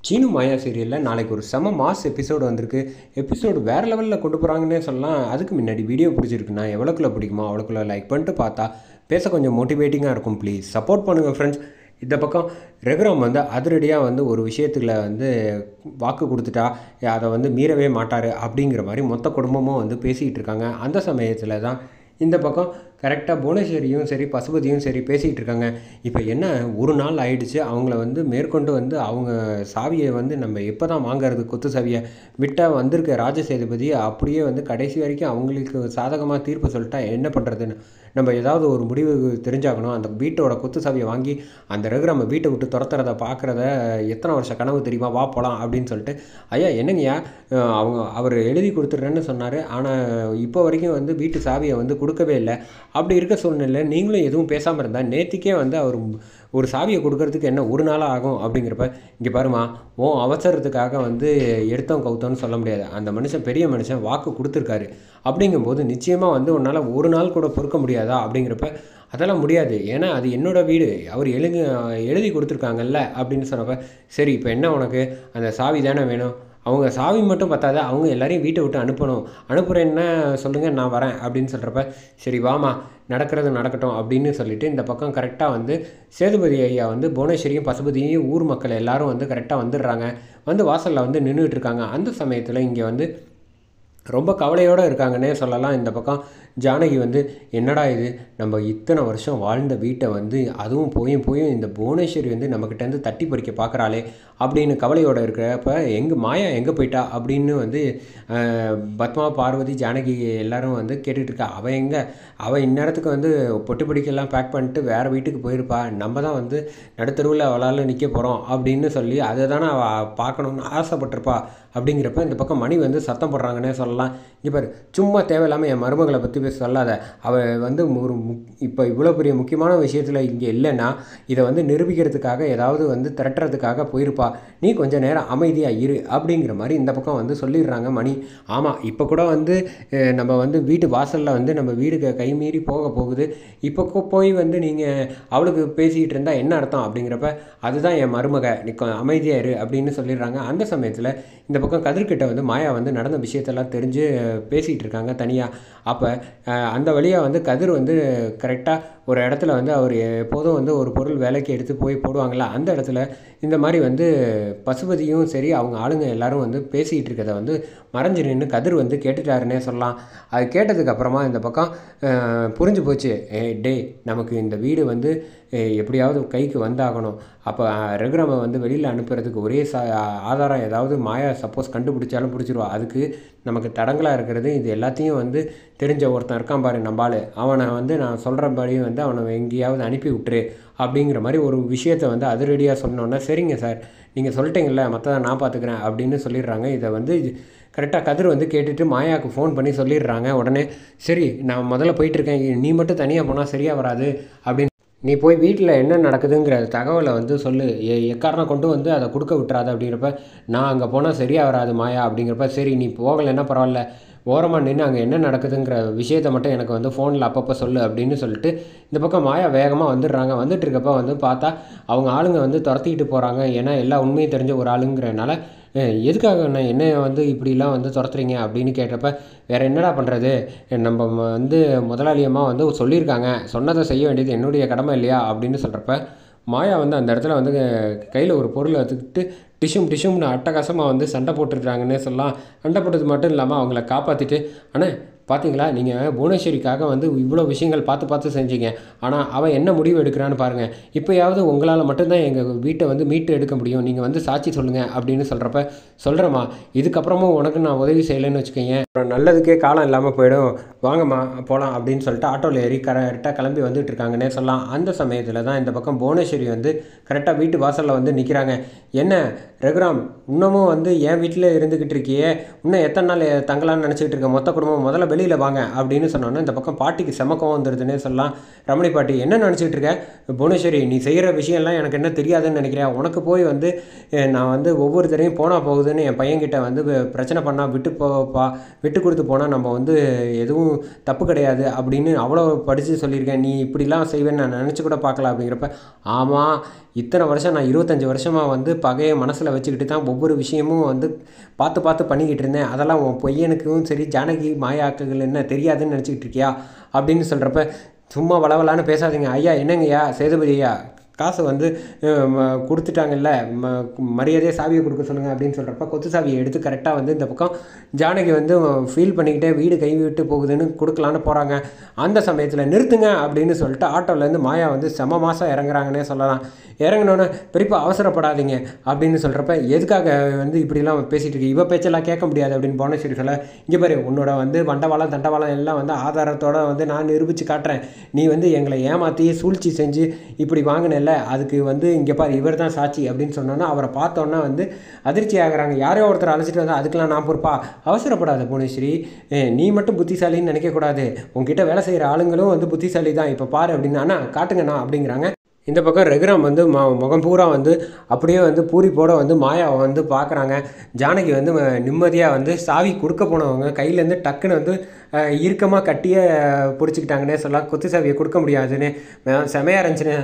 சீனு மாயா சீரியலில் நாளைக்கு ஒரு செம மாஸ் எபிசோடு வந்திருக்கு. எபிசோடு வேறு லெவலில் கொண்டு போகிறாங்கன்னே சொல்லலாம். அதுக்கு முன்னாடி வீடியோ பிடிச்சிருக்குன்னா எவ்வளோக்குள்ள பிடிக்குமோ அவ்வளோக்குள்ள லைக் பண்ணிட்டு பார்த்தா பேச கொஞ்சம் மோட்டிவேட்டிங்காக இருக்கும். ப்ளீஸ் சப்போர்ட் பண்ணுங்கள் ஃப்ரெண்ட்ஸ். இந்த பக்கம் ரகுராம் வந்து அதிரடியாக வந்து ஒரு விஷயத்தில் வந்து வாக்கு கொடுத்துட்டா அதை வந்து மீறவே மாட்டார் அப்படிங்கிற மாதிரி மொத்த குடும்பமும் வந்து பேசிகிட்டு இருக்காங்க. அந்த சமயத்தில் தான் இந்த பக்கம் கரெக்டாக புவனேஸ்வரியும் சரி பசுபதியும் சரி பேசிகிட்டு இருக்காங்க. இப்போ என்ன ஒரு நாள் ஆயிடுச்சு, அவங்கள வந்து மேற்கொண்டு வந்து அவங்க சாவியை வந்து நம்ம எப்போ தான் வாங்கிறது, கொத்து சாவியை விட்டால் வந்திருக்க ராஜசேதுபதி அப்படியே வந்து கடைசி வரைக்கும் அவங்களுக்கு சாதகமாக தீர்ப்பு சொல்லிட்டா என்ன பண்ணுறதுன்னு நம்ம ஏதாவது ஒரு முடிவு தெரிஞ்சாகணும். அந்த வீட்டோட கொத்து சாவியை வாங்கி அந்த ரகுராம வீட்டை விட்டு துரத்துறத பார்க்குறத எத்தனை வருஷம் கனவு தெரியுமா, வா போகலாம் அப்படின்னு சொல்லிட்டு. ஐயா என்னங்கய்யா, அவர் எழுதி கொடுத்துட்றேன்னு சொன்னார், ஆனால் இப்போ வரைக்கும் வந்து வீட்டு சாவியை வந்து கொடுக்கவே இல்லை. அப்படி இருக்க சூழ்நிலை நீங்களும் எதுவும் பேசாமல் இருந்தால் நேற்றுக்கே வந்து அவர் ஒரு சாவியை கொடுக்கறதுக்கு என்ன ஒரு நாளாக ஆகும் அப்படிங்கிறப்ப, இங்கே பாருமா, அவசரத்துக்காக வந்து எடுத்தோம் கவுத்தோன்னு சொல்ல முடியாது. அந்த மனுஷன் பெரிய மனுஷன் வாக்கு கொடுத்துருக்காரு. அப்படிங்கும்போது நிச்சயமாக வந்து உன்னால் ஒரு நாள் கூட பொறுக்க முடியாதா அப்படிங்கிறப்ப, அதெல்லாம் முடியாது, ஏன்னா அது என்னோடய வீடு, அவர் எழுதி கொடுத்துருக்காங்கல்ல அப்படின்னு சொன்னப்போ, சரி இப்போ என்ன உனக்கு அந்த சாவி தானே வேணும், அவங்க சாவி மட்டும் பத்தாத, அவங்க எல்லாரையும் வீட்டை விட்டு அனுப்புகிறேன்னா சொல்லுங்கள், நான் வரேன் அப்படின்னு சொல்கிறப்ப, சரி வாமா நடக்கிறது நடக்கட்டும் அப்படின்னு சொல்லிட்டு இந்த பக்கம் கரெக்டாக வந்து சேதுபதி ஐயா வந்து புவனேஸ்வரியும் பசுபதியும் ஊர் மக்கள் எல்லாரும் வந்து கரெக்டாக வந்துடுறாங்க. வந்து வாசலில் வந்து நின்றுட்டு இருக்காங்க. அந்த சமயத்தில் இங்கே வந்து ரொம்ப கவலையோடு இருக்காங்கன்னே சொல்லலாம். இந்த பக்கம் ஜானகி வந்து, என்னடா இது, நம்ம இத்தனை வருஷம் வாழ்ந்த வீட்டை வந்து அதுவும் போயும் இந்த புவனேஸ்வரி வந்து நம்மக்கிட்டேருந்து தட்டி பறிக்க பார்க்குறாளே அப்படின்னு கவலையோடு இருக்கிறப்ப, மாயா எங்கே போயிட்டா அப்படின்னு வந்து பத்மா பார்வதி ஜானகி எல்லாரும் வந்து கேட்டுட்ருக்கா. அவள் இந்நேரத்துக்கு வந்து பொட்டு பிடிக்கெல்லாம் பேக் பண்ணிட்டு வேறு வீட்டுக்கு போயிருப்பா, நம்ம தான் வந்து நடுத்தருவில் அவளால் நிற்க போகிறோம் அப்படின்னு சொல்லி அதை தானே அவள் பார்க்கணுன்னு ஆசைப்பட்டிருப்பா அப்படிங்கிறப்ப இந்த பக்கம் மணி வந்து சத்தம் போடுறாங்கன்னே சொல்லலாம். இங்கே பாரு, சும்மா தேவையில்லாமல் என் மருமகளை பற்றி சொல்லாத, அவள் வந்து இப்போ இவ்வளோ பெரிய முக்கியமான விஷயத்தில் இங்கே இல்லைன்னா இதை வந்து நிரூபிக்கிறதுக்காக ஏதாவது வந்து திரட்டுறதுக்காக போயிருப்பா, நீ கொஞ்சம் நேரம் அமைதியாக இரு அப்படிங்கிற மாதிரி இந்த பக்கம் வந்து சொல்லிடுறாங்க மணி. ஆமாம், இப்போ கூட வந்து நம்ம வந்து வீட்டு வாசலில் வந்து நம்ம வீடு கைமீறி போகுது, இப்போ போய் வந்து நீங்கள் அவளுக்கு பேசிக்கிட்டு இருந்தால் என்ன அர்த்தம் அப்படிங்கிறப்ப, அதுதான் என் மருமக, நீ அமைதியாக இரு அப்படின்னு சொல்லிடுறாங்க. அந்த சமயத்தில் இந்த பக்கம் கதிர்கிட்ட வந்து மாயா வந்து நடந்த விஷயத்தெல்லாம் தெரிஞ்சு பேசிகிட்டு இருக்காங்க தனியாக. அப்போ அந்த வழியாக வந்து கதிர் வந்து கரெக்டாக ஒரு இடத்துல வந்து அவர் எப்போதும் வந்து ஒரு பொருள் வேலைக்கு எடுத்து போய் போடுவாங்கள்ல, அந்த இடத்துல இந்த மாதிரி வந்து பசுபதியும் சரி அவங்க ஆளுங்க எல்லாரும் வந்து பேசிகிட்டு இருக்கிறத வந்து மறைஞ்சு நின்று கதிர் வந்து கேட்டுட்டாருன்னே சொல்லலாம். அது கேட்டதுக்கப்புறமா இந்த பக்கம் புரிஞ்சு போச்சு, டே நமக்கு இந்த வீடு வந்து எப்படியாவது கைக்கு வந்தாகணும். அப்போ ரகுராமை வந்து வெளியில் அனுப்புறதுக்கு ஒரே ஆதாரம் ஏதாவது மாயா சப்போஸ் கண்டுபிடிச்சாலும் பிடிச்சிருவா, அதுக்கு நமக்கு தடங்களாக இருக்கிறது இது எல்லாத்தையும் வந்து தெரிஞ்ச ஒருத்தன் இருக்கான் பாரு நம்பாள், அவனை வந்து நான் சொல்கிறபடி வந்து அவனை எங்கேயாவது அனுப்பி விட்டுரு அப்படிங்கிற மாதிரி ஒரு விஷயத்தை வந்து அதிரடியாக சொன்னோன்னா, சரிங்க சார் நீங்கள் சொல்லிட்டீங்கல்ல, மற்றதை நான் பார்த்துக்கிறேன் அப்படின்னு சொல்லிடுறாங்க. இதை வந்து கரெக்டாக கதிர் வந்து கேட்டுட்டு மாயாவுக்கு ஃபோன் பண்ணி சொல்லிடுறாங்க. உடனே சரி நான் முதல்ல போயிட்டுருக்கேன், நீ மட்டும் தனியாக போனால் சரியாக வராது அப்படின்னு, நீ போய் வீட்டில் என்ன நடக்குதுங்கிற தகவலை வந்து சொல்லு, எக்காரணம் கொண்டு வந்து அதை கொடுக்க விட்டுறாது அப்படிங்கிறப்ப, நான் அங்கே போனால் சரியாக வராது மாயா அப்படிங்கிறப்ப, சரி நீ போகலைன்னா பரவாயில்ல, ஓரமாக நின்று அங்கே என்ன நடக்குதுங்கிற விஷயத்தை மட்டும் எனக்கு வந்து ஃபோனில் அப்பப்போ சொல்லு அப்படின்னு சொல்லிட்டு இந்த பக்கம் மாயா வேகமாக வந்துடுறாங்க. வந்துட்டு இருக்கப்போ வந்து பார்த்தா அவங்க ஆளுங்க வந்து துரத்திக்கிட்டு போகிறாங்க. ஏன்னா எல்லா உண்மையும் தெரிஞ்ச ஒரு ஆளுங்கிறனால, எதுக்காக என்ன வந்து இப்படிலாம் வந்து துரத்துறீங்க அப்படின்னு கேட்டப்ப, வேறு என்னடா பண்ணுறது, நம்ம வந்து முதலாளியம்மா வந்து சொல்லியிருக்காங்க, சொன்னதை செய்ய வேண்டியது என்னுடைய கடமை இல்லையா அப்படின்னு சொல்கிறப்ப, மாயா வந்து அந்த இடத்துல வந்து கையில் ஒரு பொருளை வச்சுக்கிட்டு டிஷும்னு அட்டகாசமாக வந்து சண்டை போட்டுருக்காங்கன்னே சொல்லலாம். சண்டை போட்டது மட்டும் இல்லாமல் அவங்கள காப்பாற்றிட்டு, ஆனால் பார்த்தீங்களா நீங்கள் புவனேஸ்வரிக்காக வந்து இவ்வளோ விஷயங்கள் பார்த்து செஞ்சீங்க, ஆனால் அவன் என்ன முடிவு எடுக்கிறான்னு பாருங்கள், இப்போயாவது உங்களால் மட்டும்தான் எங்கள் வீட்டை வந்து மீட்டு எடுக்க முடியும், நீங்கள் வந்து சாட்சி சொல்லுங்கள் அப்படின்னு சொல்கிறப்ப, சொல்கிறேம்மா இதுக்கப்புறமும் உனக்கு நான் உதவி செய்யலைன்னு வச்சுக்கோங்க, அப்புறம் நல்லதுக்கே காலம் இல்லாமல் போயிடும், வாங்கம்மா போகலாம் அப்படின்னு சொல்லிட்டு ஆட்டோவில் ஏறி கரெக்டாக கிளம்பி வந்துட்டு இருக்காங்கன்னே சொல்லலாம். அந்த சமயத்தில் தான் இந்த பக்கம் புவனேஸ்வரி வந்து கரெக்டாக வீட்டு வாசலில் வந்து நிற்கிறாங்க. என்ன ரகுராம், இன்னமும் வந்து என் வீட்டில் இருந்துக்கிட்டு இருக்கியே, இன்னும் எத்தனை நாள் தங்கலான்னு நினச்சிக்கிட்டு இருக்க, மொத்த குடும்பம் முதல்ல வெளியில் வாங்க அப்படின்னு சொன்னோன்னே இந்த பக்கம் பாட்டிக்கு செமக்கம் வந்துடுதுன்னே சொல்லலாம். ரமணி பாட்டி, என்ன நினச்சிக்கிட்டு இருக்க புவனேஸ்வரி, நீ செய்கிற விஷயம்லாம் எனக்கு என்ன தெரியாதுன்னு நினைக்கிறேன், உனக்கு போய் வந்து நான் வந்து ஒவ்வொரு தடையும் போனால் போகுதுன்னு என் பையன்கிட்ட வந்து பிரச்சனை பண்ணால் விட்டு கொடுத்து போனால் நம்ம வந்து எதுவும் தப்பு கிடையாது அப்படின்னு அவ்வளோ படித்து சொல்லியிருக்கேன், நீ இப்படிலாம் செய்வேன்னு நான் நினச்சி கூட பார்க்கல அப்படிங்கிறப்ப, ஆமாம் இத்தனை வருஷம் நான் 25 வருஷமாக வந்து பகையை மனசில் மனசில் வச்சுக்கிட்டு தான் ஒவ்வொரு விஷயமும் வந்து பார்த்து பார்த்து பண்ணிக்கிட்டு இருந்தேன். அதெல்லாம் உன் பையனுக்கும் சரி ஜானகி மாயாக்கள் என்ன தெரியாதுன்னு நினச்சிக்கிட்டு இருக்கியா அப்படின்னு சொல்கிறப்ப, சும்மா வளவலான்னு பேசாதீங்க ஐயா. என்னங்கய்யா சேதுபதி ஐயா, காசை வந்து கொடுத்துட்டாங்கல்ல, மரியாதையாக சாவியை கொடுக்க சொல்லுங்கள் அப்படின்னு சொல்கிறப்ப, கொத்து சாவியை எடுத்து கரெக்டாக வந்து இந்த பக்கம் ஜானகி வந்து ஃபீல் பண்ணிக்கிட்டே வீடு கை விட்டு போகுதுன்னு கொடுக்கலான்னு போகிறாங்க. அந்த சமயத்தில் நிறுத்துங்க அப்படின்னு சொல்லிட்டு ஆட்டோலேருந்து மாயா வந்து செம மாதம் இறங்குறாங்கன்னே சொல்லலாம். இறங்கினோன்னே பெரியப்பா அவசரப்படாதீங்க அப்படின்னு சொல்கிறப்ப, எதுக்காக வந்து இப்படிலாம் பேசிகிட்டு இருக்கு, இவ பேச்செல்லாம் கேட்க முடியாது அப்படின்னு புவனேஸ்வரி சொல்ல, இங்கே பாரு உன்னோட வந்து வண்டவாளம் தண்டவாளம் எல்லாம் வந்து ஆதாரத்தோடு வந்து நான் நிரூபித்து காட்டுறேன். நீ வந்து எங்களை ஏமாற்றி சூழ்ச்சி செஞ்சு இப்படி வாங்கினேல்ல, அதுக்கு வந்து இங்கே பாரு இவர் தான் சாட்சி அப்படின்னு சொன்னோன்னா அவரை பார்த்தோன்னா வந்து அதிர்ச்சி ஆகிறாங்க. யாரையோ ஒருத்தர் அழைச்சிட்டு வந்தால் அதுக்கெலாம் நான் பொறுப்பா? அவசரப்படாத புவனேஸ்வரி, நீ மட்டும் புத்திசாலின்னு நினைக்கக்கூடாது, உங்ககிட்ட வேலை செய்கிற ஆளுங்களும் வந்து புத்திசாலி தான். இப்போ பாரு அப்படின்னு, அண்ணா காட்டுங்கண்ணா அப்படிங்கிறாங்க. இந்த பக்கம் ரகுராம் வந்து முகம் பூரா வந்து அப்படியே வந்து பூரிப்போட வந்து மாயாவை வந்து பார்க்குறாங்க. ஜானகி வந்து நிம்மதியாக வந்து சாவி கொடுக்க போனவங்க கையிலேருந்து டக்குன்னு வந்து இறுக்கமாக கட்டியே பிடிச்சிக்கிட்டாங்கன்னே சொல்லலாம். குத்து சாவியை கொடுக்க முடியாதுன்னு செமையாக இருந்துச்சுன்னு